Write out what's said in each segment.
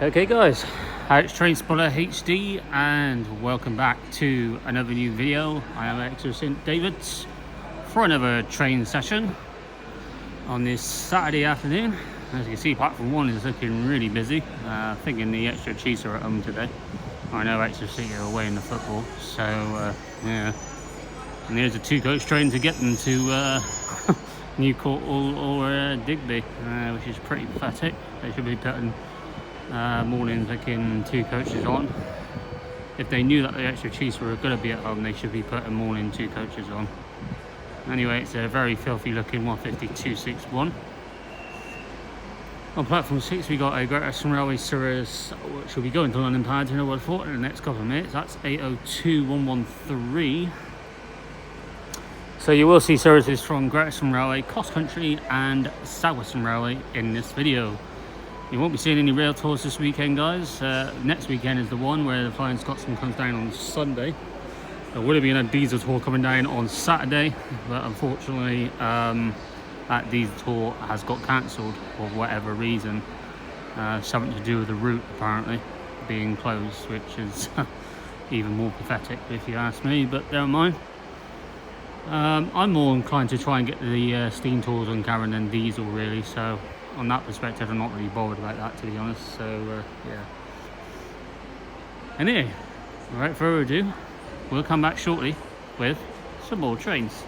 Okay guys, it's Train Spotter HD and welcome back to another new video. I am Exeter St David's for another train session on this Saturday afternoon. As you can see, platform 1 is looking really busy. Thinking the Exeter Chiefs are at home today. I know Exeter City are away in the football, so yeah. And there's a 2-coach train to get them to Newcourt or Digby, which is pretty pathetic. They should be putting morning picking 2 coaches on. If they knew that the Exeter Chiefs were going to be at home, they should be putting morning 2 coaches on. Anyway, it's a very filthy looking 152.61. On platform 6 we got a Great Western Railway service which will be going to London Paddington over Fort in the next couple of minutes. That's 802.113. So you will see services from Great Western Railway, Cross Country and South Western Railway in this video. You won't be seeing any rail tours this weekend, guys. Next weekend is the one where the Flying Scotsman comes down on Sunday. There would have been a diesel tour coming down on Saturday, but unfortunately that diesel tour has got cancelled for whatever reason. Something to do with the route apparently being closed, which is even more pathetic if you ask me, but never mind. I'm more inclined to try and get the steam tours on Karen than diesel really, so on that perspective I'm not really bothered about that, to be honest. So yeah. Anyway, without further ado, we'll come back shortly with some more trains.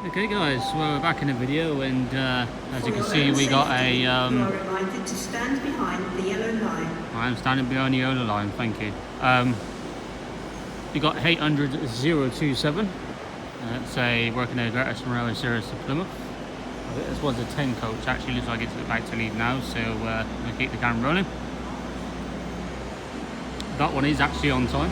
Okay guys, well, we're back in the video, and as you can see we got a you are reminded to stand behind the yellow line. I am standing behind the yellow line, thank you. We got 800.027. It's a working at Great Western Railway service to Plymouth. This was a 10 coach, actually looks like it's about to leave now, so we'll keep the camera rolling. That one is actually on time.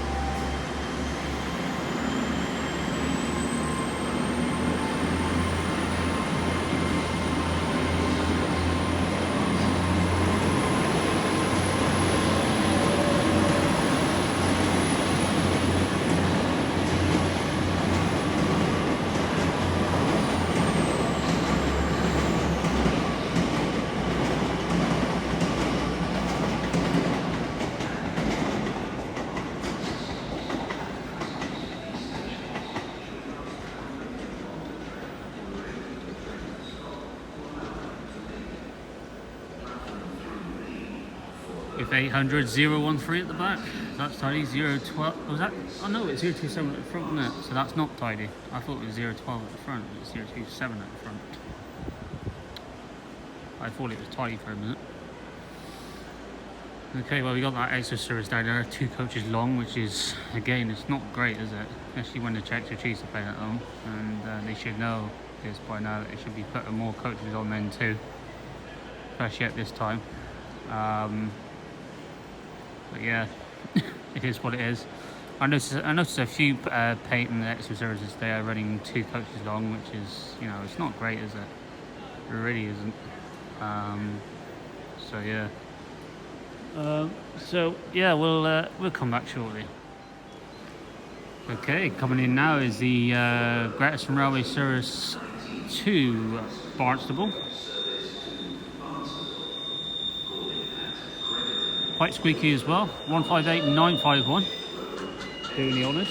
With 800.013 at the back. That's tidy. 012. Was that? Oh no, it's 027 at the front, isn't it? So that's not tidy. I thought it was 012 at the front. It's 027 at the front. I thought it was tidy for a minute. Okay, well, we got that Exeter service down there, 2 coaches long, which is, again, it's not great, is it? Especially when the Exeter Chiefs are playing at home, and they should know this by now that they should be putting more coaches on then too, especially at this time. But yeah, it is what it is. I noticed a few painting the Exeter services they are running 2 coaches long, which is, you know, it's not great, is it? It really isn't. So yeah. So yeah, we'll come back shortly. Okay, coming in now is the Great Western Railway service to Barnstable. Quite squeaky as well. 158.951. Doing the honours.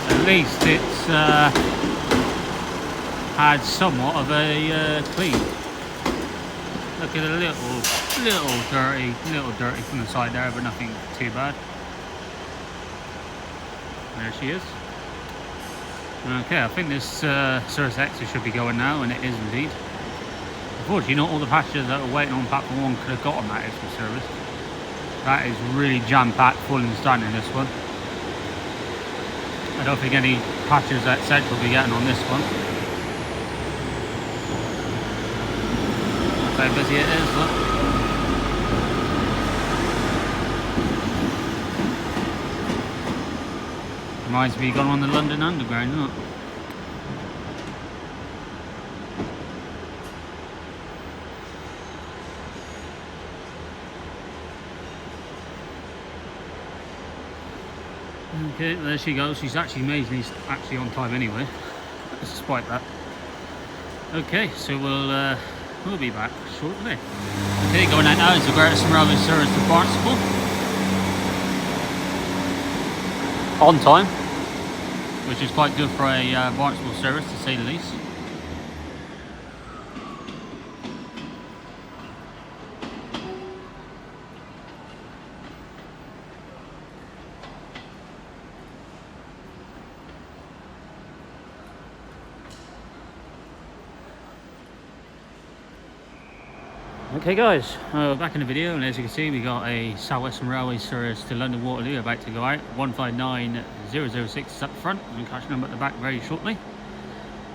At least it's had somewhat of a clean. Look at a little dirty from the side there, but nothing too bad. There she is. Okay, I think this service Exeter should be going now, and it is indeed. Unfortunately, not all the passengers that are waiting on platform 1 could have got on that Exeter service. That is really jam-packed, full and standing, this one. I don't think any passengers at Central will be getting on this one. How busy it is, look. Reminds me of going on the London Underground, doesn't it? Okay, there she goes. She's actually amazingly on time anyway, despite that. Okay, so we'll be back shortly. Okay, going out now is the Greatest Railway Service to Barnstaple. On time, which is quite good for a Barnstaple service, to say the least. Okay guys, back in the video, and as you can see we got a South Western Railway service to London Waterloo about to go out. 159006 is up front, and catch number at the back very shortly.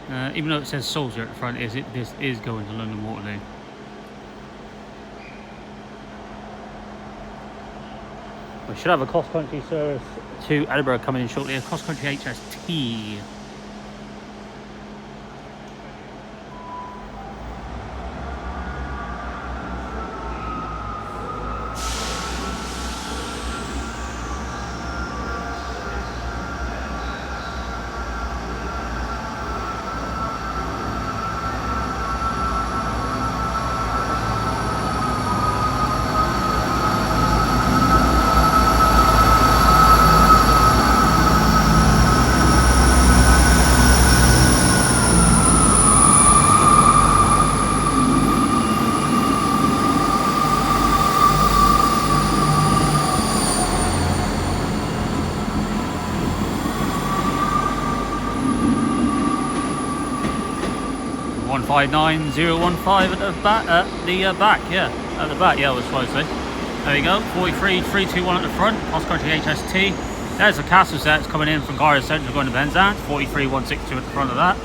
Even though it says Soldier at the front, this is going to London Waterloo. We should have a cross-country service to Edinburgh coming in shortly, a cross-country HST. One 59015 at the back, at the back, I was supposed to say. There we go, 43321 at the front, cross-country HST. There's the castle sets coming in from Garda Central going to Penzance, 43162 at the front of that.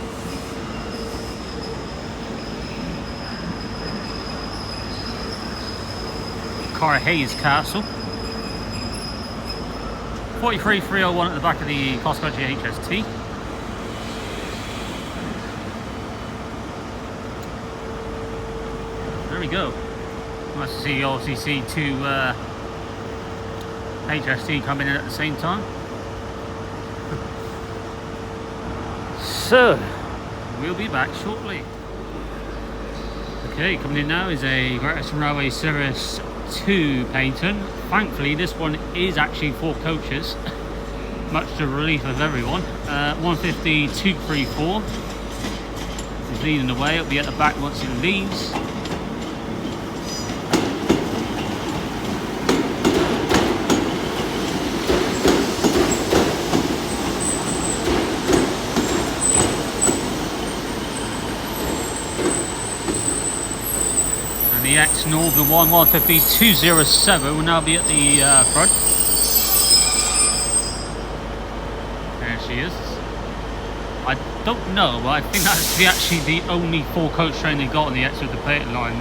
Car Hayes Castle. 43301 at the back of the cross-country HST. There we go. Nice to see obviously two HST coming in at the same time. So we'll be back shortly. Okay, coming in now is a Great Western Railway Service to Paignton. Thankfully this one is actually 4 coaches, much to the relief of everyone. 150234 is leading the way. It'll be at the back once it leaves. The ex-Northern 150207 will now be at the front. There she is. I don't know, but I think that's actually the only 4 coach train they got on the Exeter to Paignton line.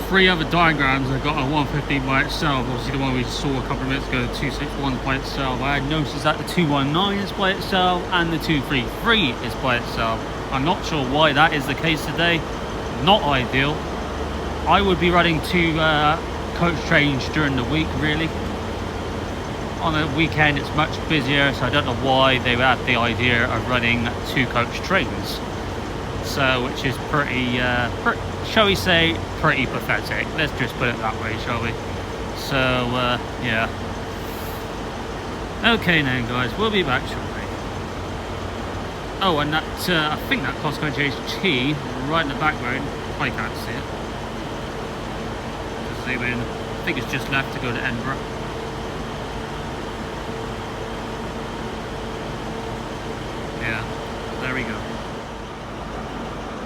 3 other diagrams have got a 115 by itself. Obviously the one we saw a couple of minutes ago, the 261 by itself. I had noticed that the 219 is by itself and the 233 is by itself. I'm not sure why that is the case today. Not ideal. I would be running 2 coach trains during the week really. On a weekend it's much busier, so I don't know why they had the idea of running 2 coach trains. So, which is pretty, shall we say, pretty pathetic. Let's just put it that way, shall we? So, yeah. Okay then guys, we'll be back shortly. Oh, and that, I think that cross-country HT right in the background, I can't see it. Just zoom in. I think it's just left to go to Edinburgh. Yeah, there we go.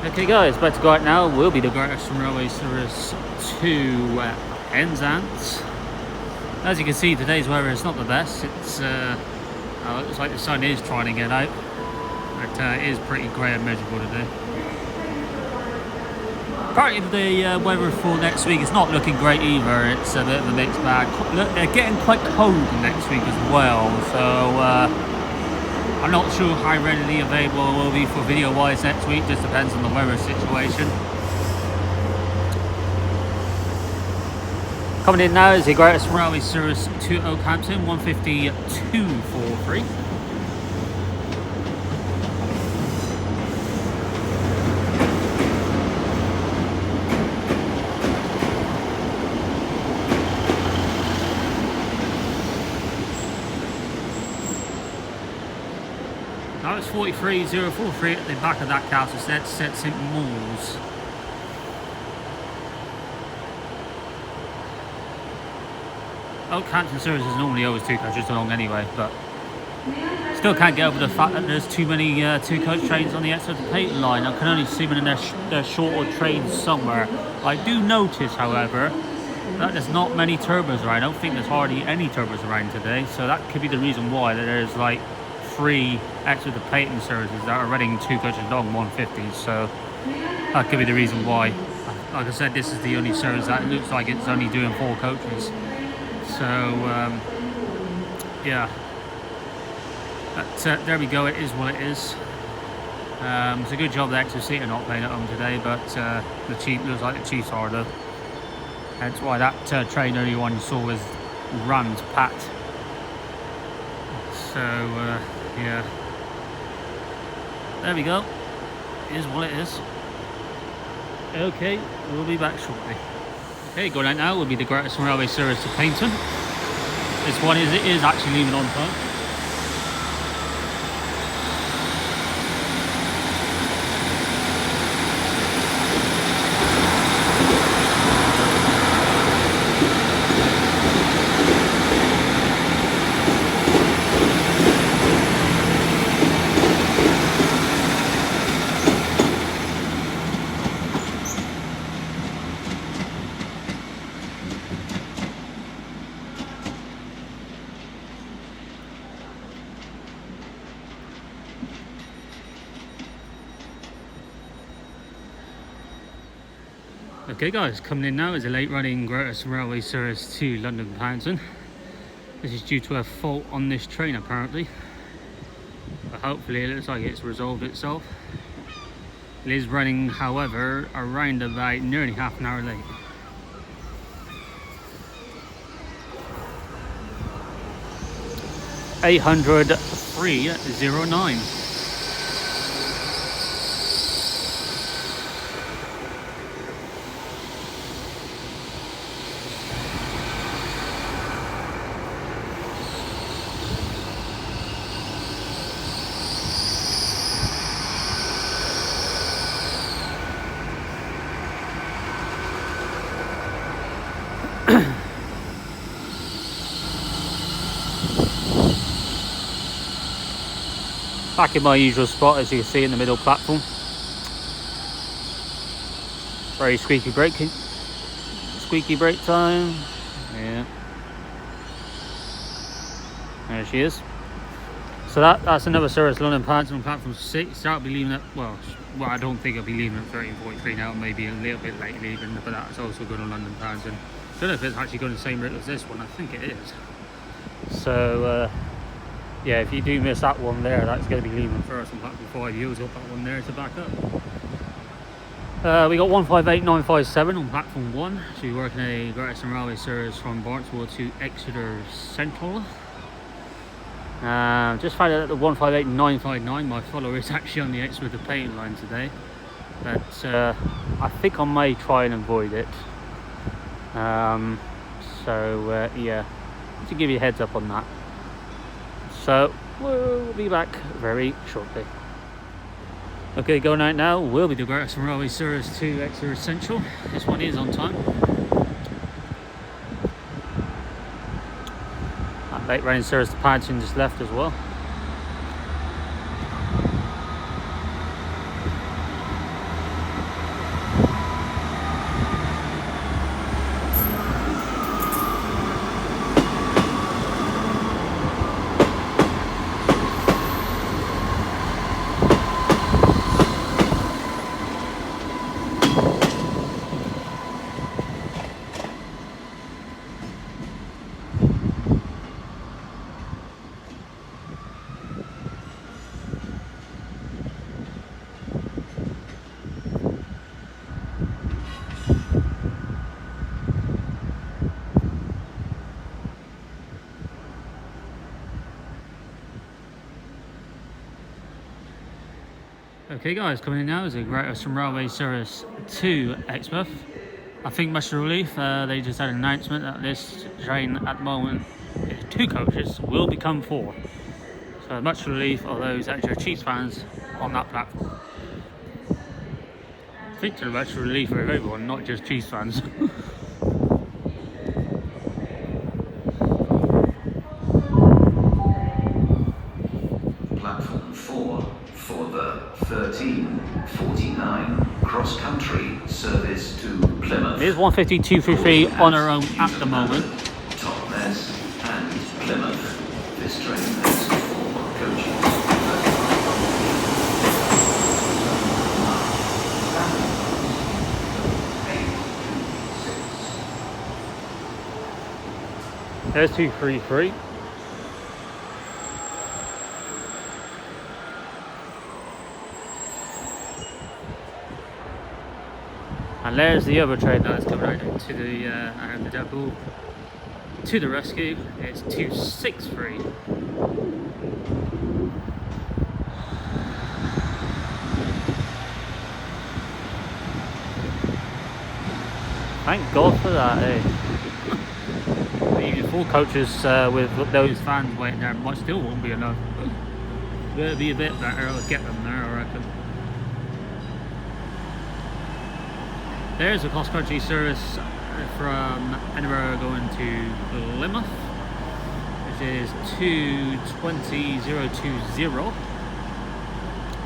Okay guys, about to go out now will be the Great Western Railway Service to Penzance. As you can see, today's weather is not the best. It's it looks like the sun is trying to get out. But it is pretty grey and miserable today. Apparently the weather for next week is not looking great either. It's a bit of a mixed bag. They're getting quite cold next week as well, so I'm not sure how readily available it will be for video wise next week. Just depends on the weather situation. Coming in now is the Greatest Railway Service to Oakhampton, 152.43. Now it's 43.043 at the back of that castle, so that's St Mauls. Oakhampton service is normally always 2 coaches along anyway, but still can't get over the fact that there's too many 2 coach trains on the Exeter to Payton line. I can only see them in their shorter trains somewhere. I do notice, however, that there's not many turbos around. I don't think there's hardly any turbos around today, so that could be the reason why that there's like 3 Exeter to Payton services that are running 2 coaches long 150s. So that could be the reason why. Like I said, this is the only service that looks like it's only doing 4 coaches. So yeah, but there we go. It is what it is. It's a good job that Exeter are not playing at home today, but the Chiefs looks like the Chiefs are though. That's why that train earlier one you saw was rammed packed. So yeah, there we go. It is what it is. Okay, we'll be back shortly. Okay, going out now will be the Greatest Railway Service to Payton. This one is actually leaving on time. Okay guys, coming in now is a late running Greatest Railway Service to London Paddington. This is due to a fault on this train apparently, but hopefully it looks like it's resolved itself. It is running, however, around about nearly half an hour late. $803.09. Back in my usual spot, as you can see, in the middle platform. Very squeaky brake time. Yeah, there she is. So that's another service, London Paddington on platform 6. That'll be leaving at, well, I don't think it'll be leaving at 13:43 now, maybe a little bit late leaving, but that's also going on London Paddington. I don't know if it's actually going the same route as this one. I think it is. So yeah, if you do miss that one there, that's going to be leaving first on platform 5. Use up that one there to back up. We got 158957 on platform 1. So you're working a Greatest Railway service from Barnstable to Exeter Central. Just found out that the 158959, my follower, is actually on the Exeter to Payton line today. But I think I may try and avoid it. Yeah, to give you a heads up on that. So we'll be back very shortly. Okay, going out now will be the Greatest Railway Service to Exeter Central. This one is on time. That late running service to Paddington just left as well. Okay guys, coming in now is a Great Western Railway service to Exeter. I think much relief, they just had an announcement that this train at the moment is 2 coaches, will become 4. So much relief of those extra Chiefs fans on that platform. I think to much relief of everyone, not just Chiefs fans. Platform 4 for the 13:49 cross-country service to Plymouth. It is 152.33 on our own at the moment. Totnes and Plymouth. This train has 4 coaches. There's 233. And there's the other train that's coming out into the depot to the rescue. It's 263. Thank God for that, eh? Even 4 coaches with those fans waiting there might still won't be enough. But it'll be a bit better. I'll get them there, I reckon. There's a cross-country service from Edinburgh going to Plymouth, which is 2:20.020.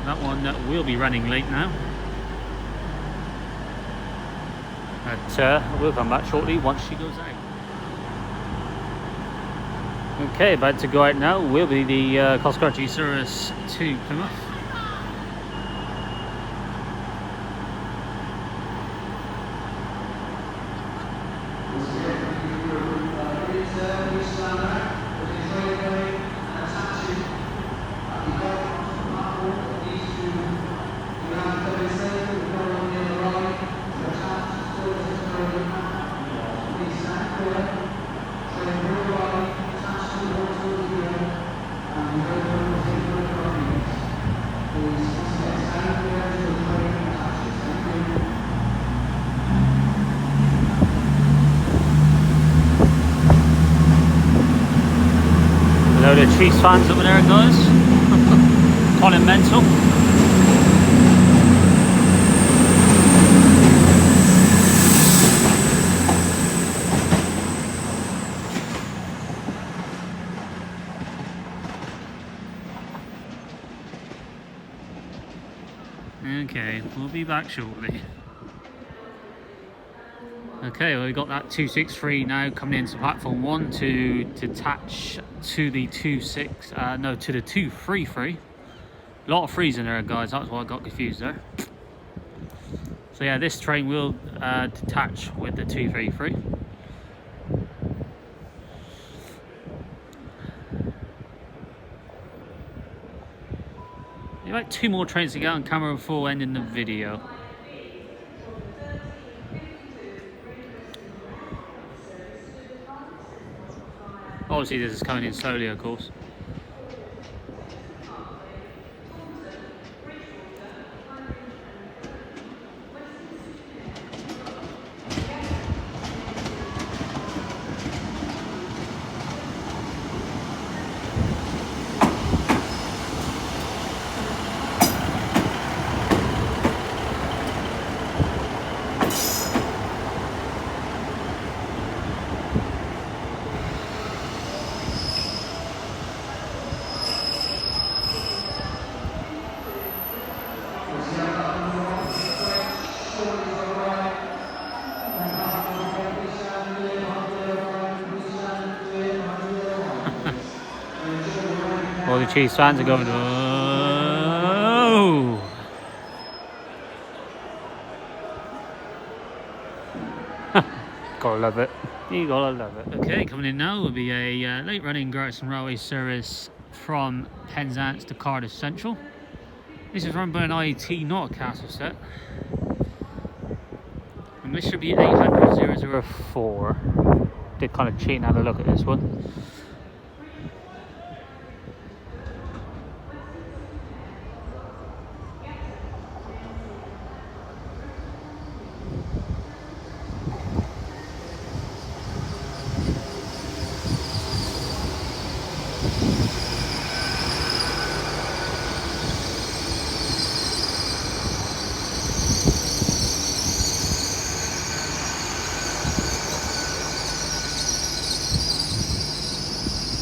That one will be running late now, but we'll come back shortly once she goes out. Okay, about to go out now will be the cross-country service to Plymouth. Load of Chiefs fans over there, guys. Calling mental. Okay, we'll be back shortly. Okay, well, we got that 263 now coming into platform 1 to attach to the 233. A lot of threes in there, guys. That's why I got confused there. So yeah, this train will detach with the 233. About 2 more trains to get on camera before ending the video. Obviously this is coming in slowly, of course. All the Chiefs fans are going, oh! Gotta love it. You gotta love it. Okay, coming in now will be a late running Great Western Railway service from Penzance to Cardiff Central. This is run by an IET, not a Castle set. And this should be 800-004. Did kind of cheat and have a look at this one.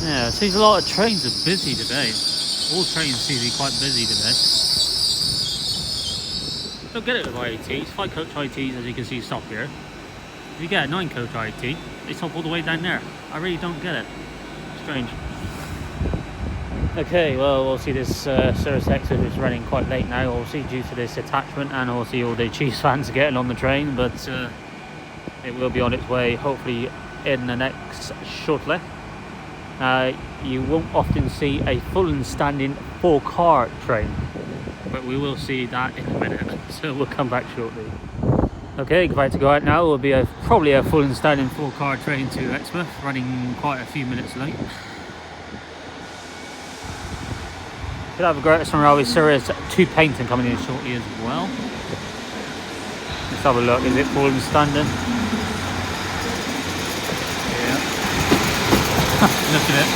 Yeah, it seems a lot of trains are busy today. All trains seem to be quite busy today. Don't get it with IATs. 5 coach IATs, as you can see, stop here. If you get a 9 coach IAT, they stop all the way down there. I really don't get it. Strange. Okay, well, we'll see this service exit is running quite late now, obviously due to this attachment, and obviously all the Chiefs fans are getting on the train, but it will be on its way hopefully in the next shortly. You won't often see a full and standing 4-car train, but we will see that in a minute, so we'll come back shortly. Okay, about to go out now. Will be probably a full and standing 4-car train to Exeter, running quite a few minutes late. Could have a Greater Summer Railway Series 2 painting coming in shortly as well. Let's have a look. Is it full and standing? Yeah. Look at it.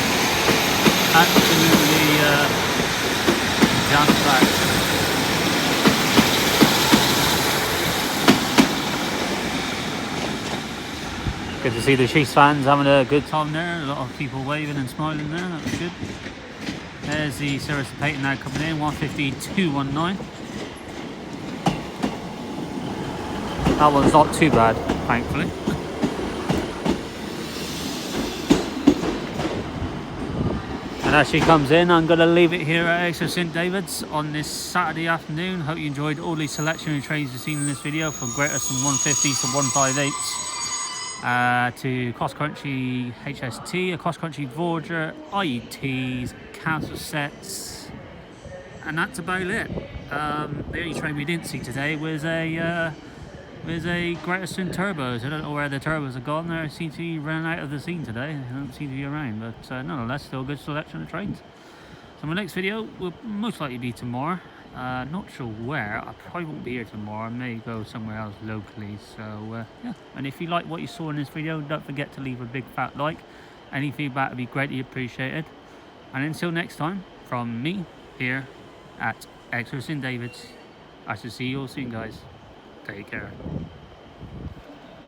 Absolutely jam-packed. Good to see the Chiefs fans having a good time there. A lot of people waving and smiling there. That was good. There's the series of painting now coming in, 150-219. That one's not too bad, thankfully. And as she comes in, I'm going to leave it here at Exeter St David's on this Saturday afternoon. Hope you enjoyed all the selection of trains you've seen in this video, from Greater Summer 150s to 158s. To cross-country HST, a cross-country Voyager, IETs, council sets, and that's about it. The only train we didn't see today was a Greater Summer Turbos. I don't know where the turbos have gone. They seem to be running out of the scene today. They don't seem to be around, but nonetheless, still a good selection of trains. So my next video will most likely be tomorrow. Not sure where. I probably won't be here tomorrow. I may go somewhere else locally. So yeah, and if you like what you saw in this video, don't forget to leave a big fat like. Any feedback would be greatly appreciated. And until next time, from me here at Exeter St David's, I shall see you all soon, guys. Take care.